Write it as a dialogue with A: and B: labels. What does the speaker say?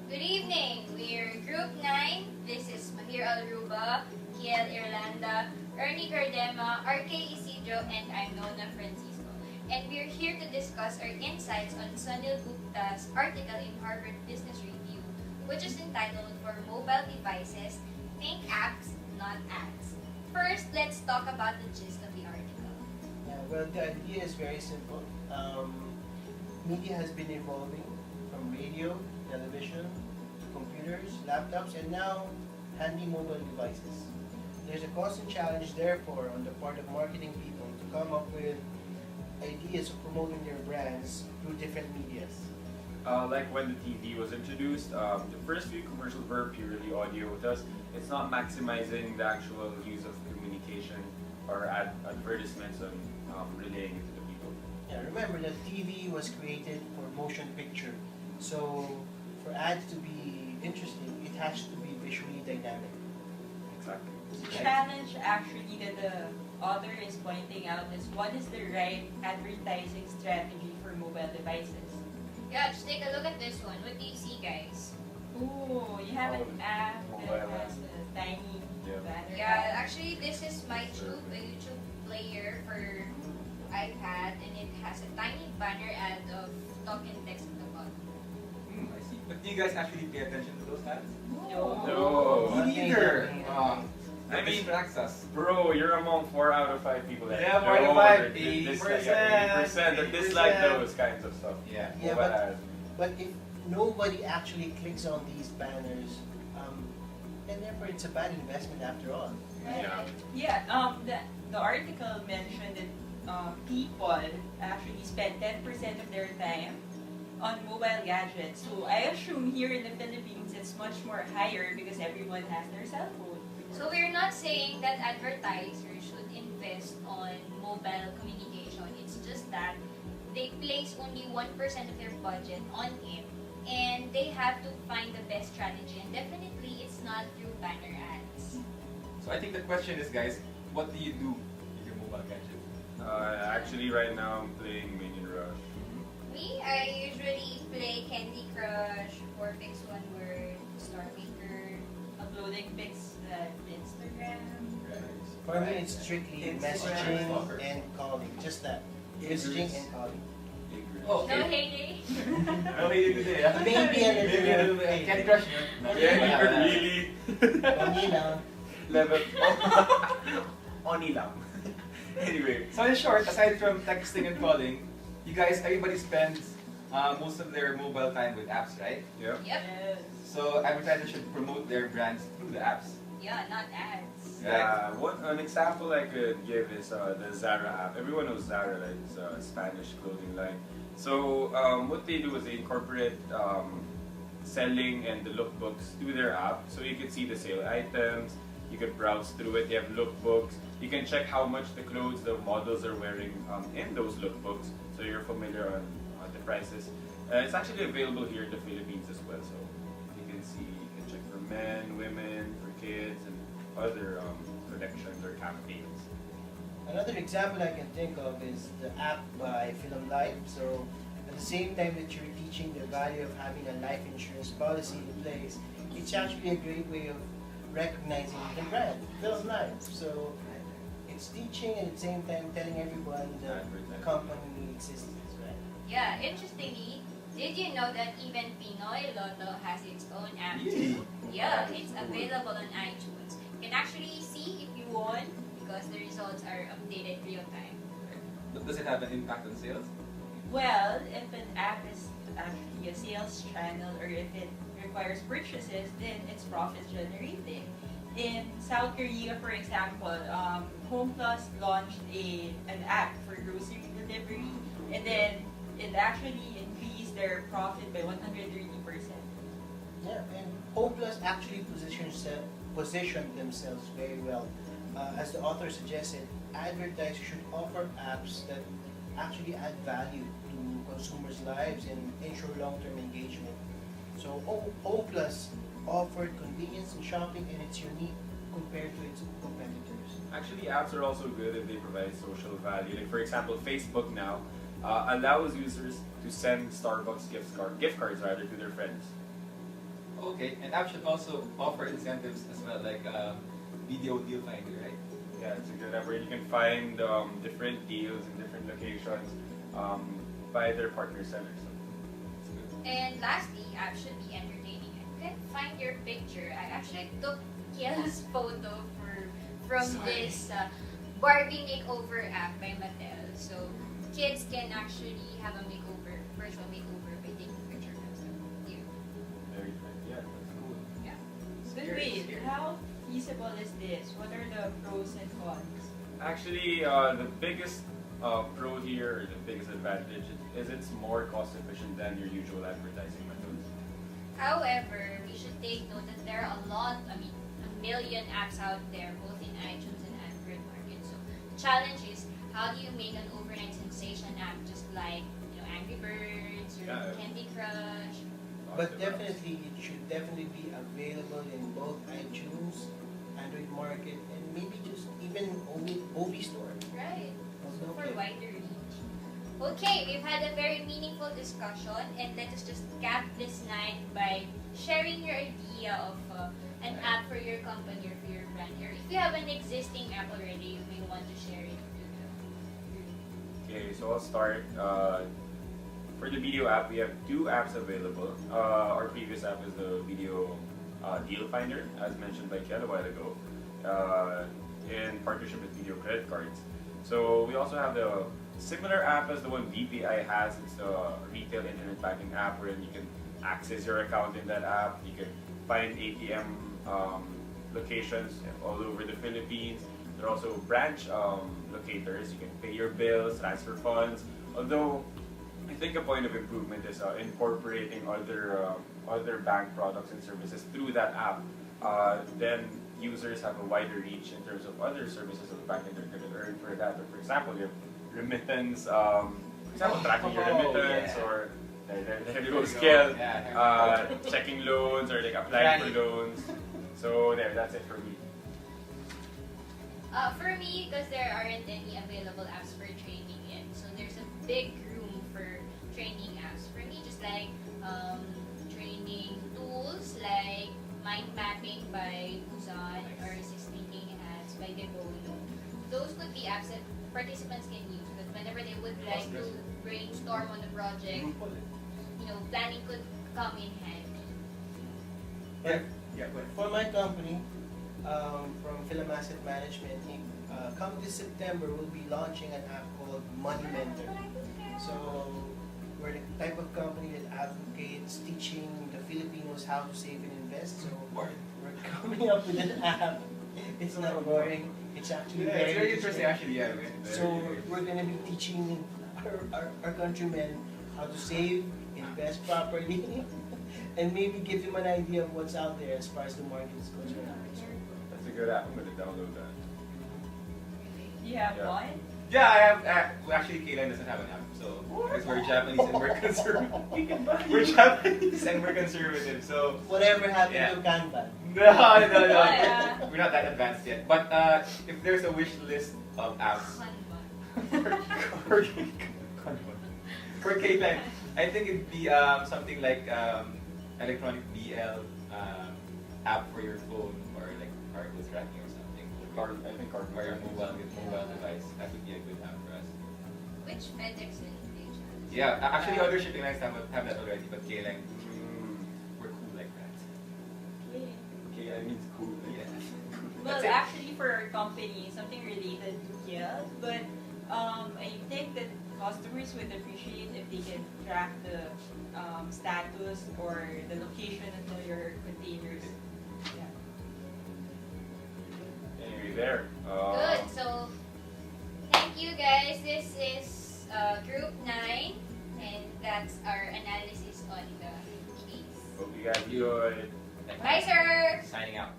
A: Good evening. We're Group 9. This is Mahir Alruba, Kiel Irlanda, Ernie Gardema, RK Isidro, and I'm Nona Francisco. And we're here to discuss our insights on Sunil Gupta's article in Harvard Business Review, which is entitled For Mobile Devices, Think Apps, Not Ads. First, let's talk about the gist of the article.
B: Yeah, well, the idea is very simple. Media has been evolving from radio, television, computers, laptops, and now handy mobile devices. There's a constant challenge, therefore, on the part of marketing people to come up with ideas of promoting their brands through different medias.
C: Like when the TV was introduced, the first few commercials were purely audio. Thus, it's not maximizing the actual use of communication or advertisements and relaying it to the people.
B: Yeah, remember that TV was created for motion picture, so for ads to be interesting, it has to be visually dynamic.
C: Exactly.
D: The challenge actually that the author is pointing out is what is the right advertising strategy for mobile devices?
A: Yeah, just take a look at this one. What do you see, guys?
D: Ooh, you have an app that
C: Mobile
D: has a tiny
C: Yeah.
D: banner.
A: Yeah, actually, this is my Tube, a YouTube player for iPad, and it has a tiny banner ad of talk and text at the bottom.
E: I see. But do you guys actually pay attention to those ads?
C: No.
E: Me neither.
C: I
E: That
C: mean-
E: distracts us.
C: Bro, you're among 4 out of 5 people that
E: Yeah, 4 out of 5,
C: dislike
E: 80%,
C: 80% that dislike
E: 80%.
C: those kinds of stuff.
E: Yeah.
B: Yeah,
C: Mobile
B: but-
C: ads.
B: But if nobody actually clicks on these banners, then therefore it's a bad investment after all.
C: Yeah.
D: Yeah, the article mentioned that people actually spend 10% of their time on mobile gadgets. So I assume here in the Philippines it's much more higher because everyone has their cell phone.
A: So we're not saying that advertisers should invest on mobile communication. It's just that they place only 1% of their budget on it, and they have to find the best strategy. And definitely, it's not through banner ads.
E: So I think the question is, guys, what do you do with your mobile gadget?
C: Actually, right now I'm playing Minion Rush.
A: Me, I usually play Candy Crush, Warpix One Word, Star Maker.
D: Uploading pics at Instagram.
B: For me, it's strictly
E: Instagram
B: messaging
E: stalker.
B: and calling. Just that. Messaging and calling.
E: Oh,
A: No heyday.
E: No, you today, yeah?
B: Maybe a little
E: Maybe a little bit. Candy Crush, no?
C: Yeah, really?
B: Only lang.
C: Level. Oni lang. Anyway.
E: So in short, aside from texting and calling, you guys, everybody spends most of their mobile time with apps, right?
C: Yeah.
A: Yep.
D: Yes.
E: So advertisers should promote their brands through the apps.
A: Yeah, not ads.
C: Yeah, an example I could give is the Zara app. Everyone knows Zara, right? It's a Spanish clothing line. So what they do is they incorporate selling and the lookbooks to their app, so you can see the sale items. You can browse through it. They have lookbooks. You can check how much the clothes the models are wearing in those lookbooks, so you're familiar on the prices. It's actually available here in the Philippines as well. So you can see, you can check for men, women, for kids, and other collections or campaigns.
B: Another example I can think of is the app by Film Life. So at the same time that you're teaching the value of having a life insurance policy in place, it's actually a great way of recognizing the brand, Film Life. So it's teaching and at the same time telling everyone that the company exists, right?
A: Yeah, interestingly, did you know that even Pinoy Lotto has its own app?
E: Really?
A: Yeah, it's available on iTunes. You can actually see if you won because the results are updated real time.
E: But does it have an impact on sales?
D: Well, if an app is actually a sales channel or if it requires purchases, then it's profit generating. In South Korea, for example, Home Plus launched an app for grocery delivery, and then it actually increased their profit by 130%.
B: Yeah, and Homeplus actually positioned themselves very well. As the author suggested, advertisers should offer apps that actually add value to consumers' lives and ensure long-term engagement. So Homeplus offered convenience in shopping and it's unique compared to its competitors.
C: Actually, apps are also good if they provide social value. Like for example, Facebook now allows users to send Starbucks gift cards rather to their friends.
E: Okay, and app should also offer incentives as well, like video deal finder, right?
C: Yeah, it's a good app where you can find different deals in different locations by their partner sellers. So it's good.
A: And lastly, app should be entertaining. You can find your picture. I actually took Kiel's photo from
E: Sorry.
A: this Barbie makeover app by Mattel. So kids can actually have a makeover, virtual makeover by taking pictures of themselves. Yeah.
C: Very good. Yeah, that's cool.
D: But wait, how feasible is this? What are the pros and cons?
C: Actually, the biggest pro here, or the biggest advantage, is it's more cost efficient than your usual advertising methods.
A: However, we should take note that there are a million apps out there, both in iTunes and Android market. So the challenge is, how do you make an overnight sensation app just like Angry Birds or
C: Yeah.
A: Candy Crush?
B: But definitely, it should definitely be available in both iTunes, Android Market, and maybe just even OV Store.
A: Right. So for
B: Okay.
A: wider reach. Okay, we've had a very meaningful discussion, and let us just cap this night by sharing your idea of an app for your company or for your brand. Or if you have an existing app already, you may want to share it to the group.
C: Okay, so I'll start. For the video app, we have 2 apps available. Our previous app is the video deal finder, as mentioned by Kiel a while ago, in partnership with Video Credit Cards. So we also have the similar app as the one VPI has. It's the retail internet banking app wherein you can access your account in that app. You can find ATM locations all over the Philippines. There are also branch locators. You can pay your bills, transfer funds. Although I think a point of improvement is incorporating other bank products and services through that app. Then users have a wider reach in terms of other services of the bank that they're going to earn for that. For example, you have remittance, tracking your remittance,
E: yeah.
C: or there you
E: There
C: go,
E: you
C: skill,
E: go. Yeah,
C: checking loans, or like applying for loans. So that's it for me.
A: For me, because there aren't any available apps for training yet, so there's a big room for training apps. For me, just like training tools like mind mapping by Uzan or Thinking Hats by Debolo. Those could be apps that participants can use. But whenever they would like to brainstorm on the project, planning could come in handy.
B: But
E: Yeah, go ahead.
B: for my company, from Philam Asset Management, come this September, we'll be launching an app called Money Mentor. So we're the type of company that advocates teaching the Filipinos how to save and invest. So we're coming up with an app. It's not boring. It's actually
E: Yeah, it's very interesting actually, yeah.
B: So we're going to be teaching our countrymen how to save, invest properly, and maybe give them an idea of what's out there as far as the market is concerned.
C: That's a good app. I'm gonna download that.
D: You have
C: Yeah.
D: one?
E: Yeah, I have. Well, actually, Kaylan doesn't have an app, so because we're Japanese and we're conservative. We're Japanese and we're conservative, so
B: Whatever happened
E: Yeah.
B: to Kanban?
E: no.
D: yeah.
E: We're not that advanced yet. But if there's a wish list of apps for for Kaylan, I think it'd be something like electronic BL app for your phone or like cargo tracking or something.
C: I think card
E: Or your mobile device. That would be a good app for us.
A: Which FedEx and DHL?
E: Yeah, actually other shipping lines have that already, but Kaylan,
C: Mm,
E: we're cool like that.
D: Okay.
C: okay, I mean it's cool.
E: Yeah.
D: Well,
E: That's it.
D: actually, for our company, something related to Kiel, but I think that customers would appreciate if they can track the status or the location of your containers. Yeah.
C: Anyway, there.
A: Good. So, thank you guys. This is Group 9, and that's our analysis on the case.
C: Hope you guys enjoyed.
A: Bye, sir!
E: Signing out.